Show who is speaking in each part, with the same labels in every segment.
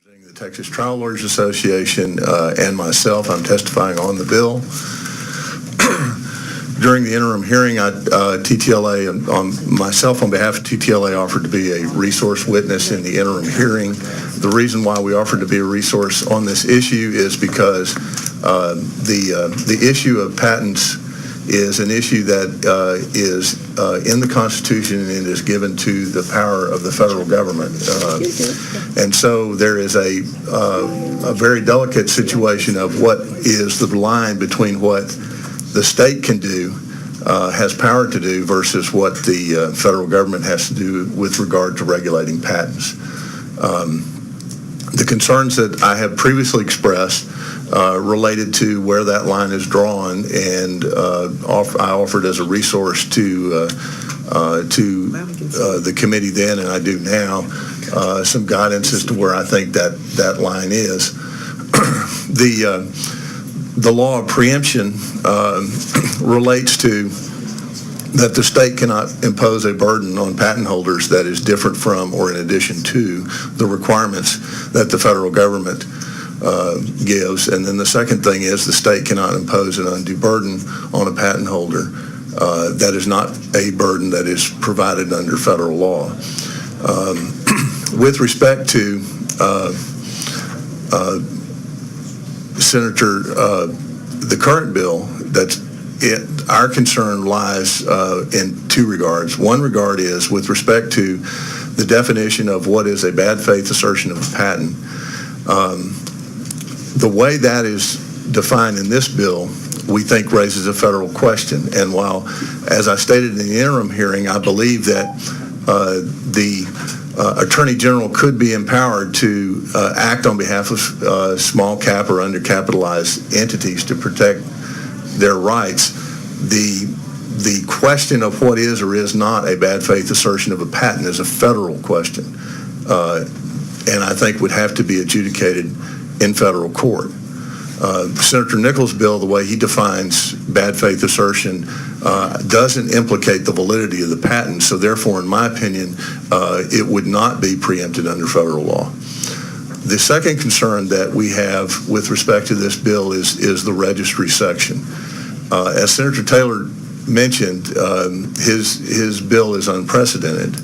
Speaker 1: The Texas Trial Lawyers Association and myself, I'm testifying on the bill. During the interim hearing, TTLA, myself on behalf of TTLA, offered to be a resource witness in the interim hearing. The reason why we offered to be a resource on this issue is because the issue of patents is an issue that is in the Constitution and is given to the power of the federal government. And so there is a very delicate situation of what is the line between what the state can do, has power to do, versus what the federal government has to do with regard to regulating patents. The concerns that I have previously expressed related to where that line is drawn, and I offered as a resource to the committee then, and I do now, some guidance as to where I think that line is. The law of preemption relates to that the state cannot impose a burden on patent holders that is different from or in addition to the requirements that the federal government gives. And then the second thing is the state cannot impose an undue burden on a patent holder that is not a burden that is provided under federal law. With respect to Senator, the current bill, our concern lies in two regards. One regard is with respect to the definition of what is a bad faith assertion of a patent. The way that is defined in this bill, we think raises a federal question. And while, as I stated in the interim hearing, I believe that the Attorney General could be empowered to act on behalf of small cap or undercapitalized entities to protect their rights, the question of what is or is not a bad faith assertion of a patent is a federal question, and I think would have to be adjudicated in federal court. Senator Nichols' bill, the way he defines bad faith assertion, doesn't implicate the validity of the patent, so therefore, in my opinion, it would not be preempted under federal law. The second concern that we have with respect to this bill is the registry section. As Senator Taylor mentioned, his bill is unprecedented.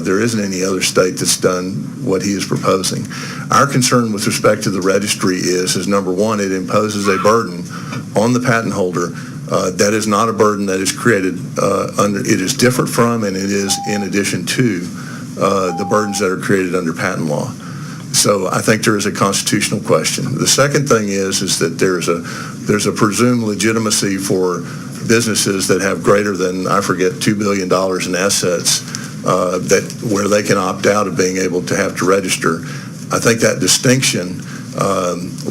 Speaker 1: There isn't any other state that's done what he is proposing. Our concern with respect to the registry is number one, it imposes a burden on the patent holder that is not a burden that is created it is different from, and it is in addition to the burdens that are created under patent law. So I think there is a constitutional question. The second thing is that there's a presumed legitimacy for businesses that have greater than, I forget, $2 billion in assets where they can opt out of being able to have to register. I think that distinction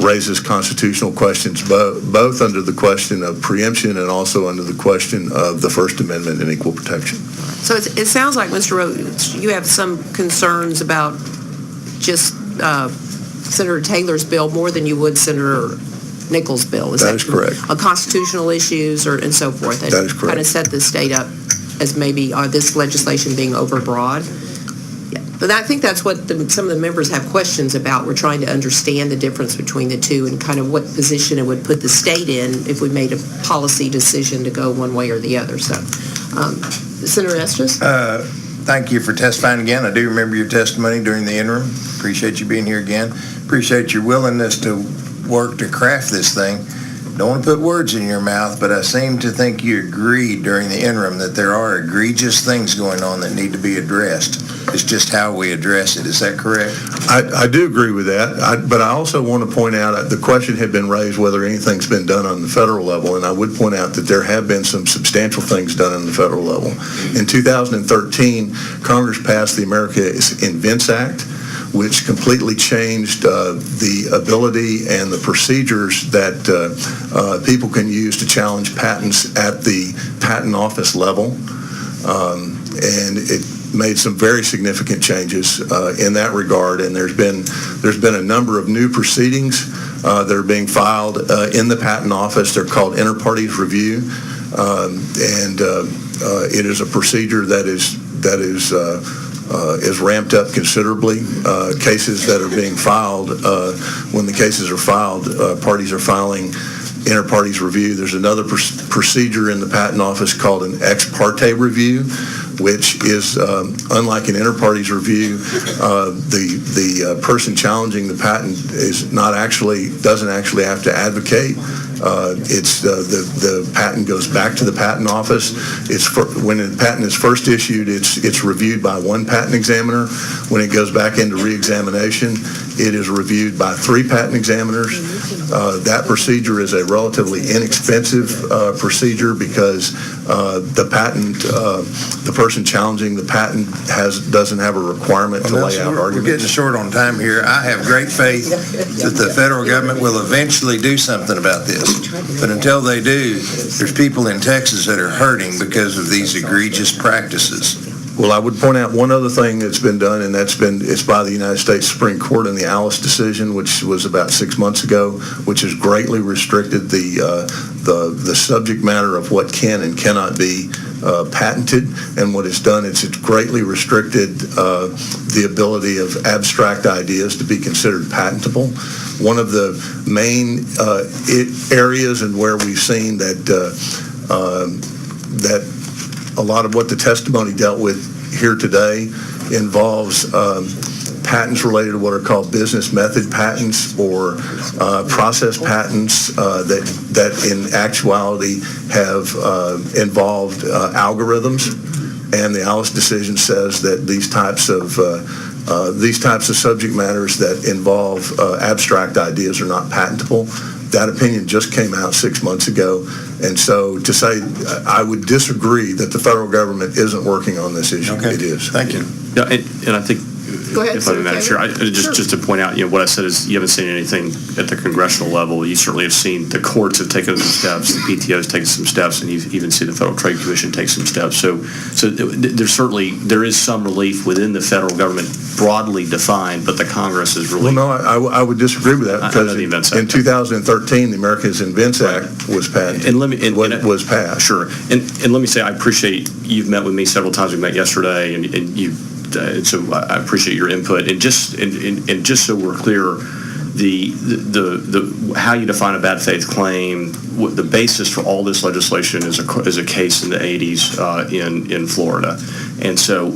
Speaker 1: raises constitutional questions, both under the question of preemption and also under the question of the First Amendment and equal protection.
Speaker 2: So it sounds like, Mr. Roach, you have some concerns about just Senator Taylor's bill more than you would Senator Nichols' bill.
Speaker 1: That is correct.
Speaker 2: Constitutional issues and so forth.
Speaker 1: That is correct.
Speaker 2: Kind of set the state up as maybe this legislation being overbroad. Yeah. But I think that's what some of the members have questions about. We're trying to understand the difference between the two and kind of what position it would put the state in if we made a policy decision to go one way or the other. So, Senator Estes?
Speaker 3: Thank you for testifying again. I do remember your testimony during the interim. Appreciate you being here again. Appreciate your willingness to work to craft this thing. Don't want to put words in your mouth, but I seem to think you agreed during the interim that there are egregious things going on that need to be addressed. It's just how we address it. Is that correct?
Speaker 1: I do agree with that, but I also want to point out the question had been raised whether anything's been done on the federal level, and I would point out that there have been some substantial things done on the federal level. In 2013, Congress passed the America Invents Act, which completely changed the ability and the procedures that people can use to challenge patents at the patent office level. And it made some very significant changes in that regard, and there's been a number of new proceedings that are being filed in the patent office. They're called inter partes review, and it is a procedure that is is ramped up considerably. Cases that are being filed, when the cases are filed, parties are filing inter partes review. There's another procedure in the Patent Office called an ex parte review, which is unlike an inter partes review. The person challenging the patent doesn't actually have to advocate. It's the patent goes back to the Patent Office. When a patent is first issued, it's reviewed by one patent examiner. When it goes back into re-examination, it is reviewed by 3 patent examiners. That procedure is a relatively inexpensive procedure because the person challenging the patent doesn't have a requirement to lay out arguments.
Speaker 3: We're getting short on time here. I have great faith that the federal government will eventually do something about this. But until they do, there's people in Texas that are hurting because of these egregious practices.
Speaker 1: Well, I would point out one other thing that's been done, and it's by the United States Supreme Court in the Alice decision, which was about 6 months ago, which has greatly restricted the subject matter of what can and cannot be patented. And what it's done is it's greatly restricted the ability of abstract ideas to be considered patentable. One of the main areas and where we've seen that a lot of what the testimony dealt with here today involves patents related to what are called business method patents or process patents that in actuality have involved algorithms. And the Alice decision says that these types of subject matters that involve abstract ideas are not patentable. That opinion just came out 6 months ago. And so to say, I would disagree that the federal government isn't working on this issue.
Speaker 3: Okay.
Speaker 1: It is.
Speaker 3: Thank you.
Speaker 4: Yeah, and I think,
Speaker 2: Go ahead,
Speaker 4: if I'm Madam Chair, just to point out, what I said is you haven't seen anything at the congressional level. You certainly have seen the courts have taken some steps, the PTO has taken some steps, and you've even seen the Federal Trade Commission take some steps. So there is some relief within the federal government broadly defined, but the Congress is really...
Speaker 1: Well, no, I would disagree with that because in 2013, the Americans Invents Act was patented.
Speaker 4: And
Speaker 1: was passed.
Speaker 4: Sure. And let me say, I appreciate you've met with me several times. We met yesterday, and you. And so I appreciate your input. And just so we're clear, the how you define a bad faith claim, the basis for all this legislation is a case in the 80s in Florida. And so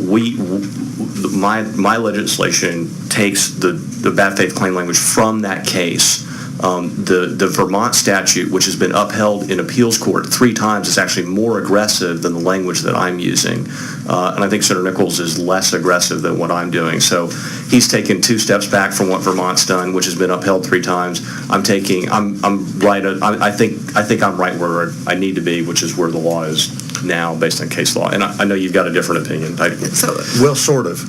Speaker 4: my legislation takes the bad faith claim language from that case. The Vermont statute, which has been upheld in appeals court 3 times, is actually more aggressive than the language that I'm using. And I think Senator Nichols is less aggressive than what I'm doing. So he's taken 2 steps back from what Vermont's done, which has been upheld 3 times. I think I'm right where I need to be, which is where the law is now based on case law. And I know you've got a different opinion.
Speaker 1: Well, sort of.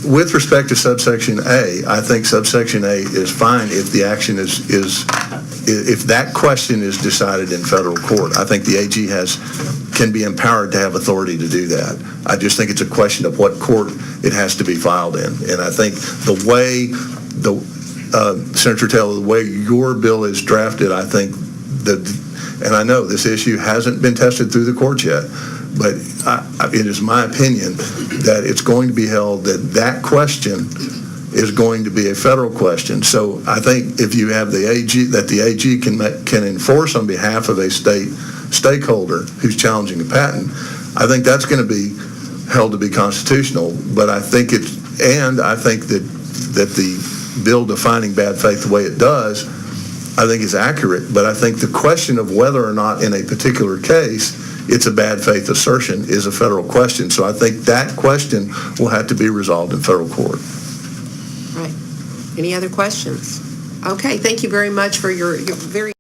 Speaker 1: With respect to subsection A, I think subsection A is fine if the action if that question is decided in federal court. I think the AG can be empowered to have authority to do that. I just think it's a question of what court it has to be filed in. And I think the way Senator Taylor, the way your bill is drafted, I think and I know this issue hasn't been tested through the courts yet, but it is my opinion that it's going to be held that question is going to be a federal question. So I think if you have the AG, that the AG can enforce on behalf of a stakeholder who's challenging a patent, I think that's going to be held to be constitutional. But I think that the bill defining bad faith the way it does, I think is accurate. But I think the question of whether or not in a particular case it's a bad faith assertion is a federal question. So I think that question will have to be resolved in federal court.
Speaker 2: Right. Any other questions? Okay, thank you very much for your very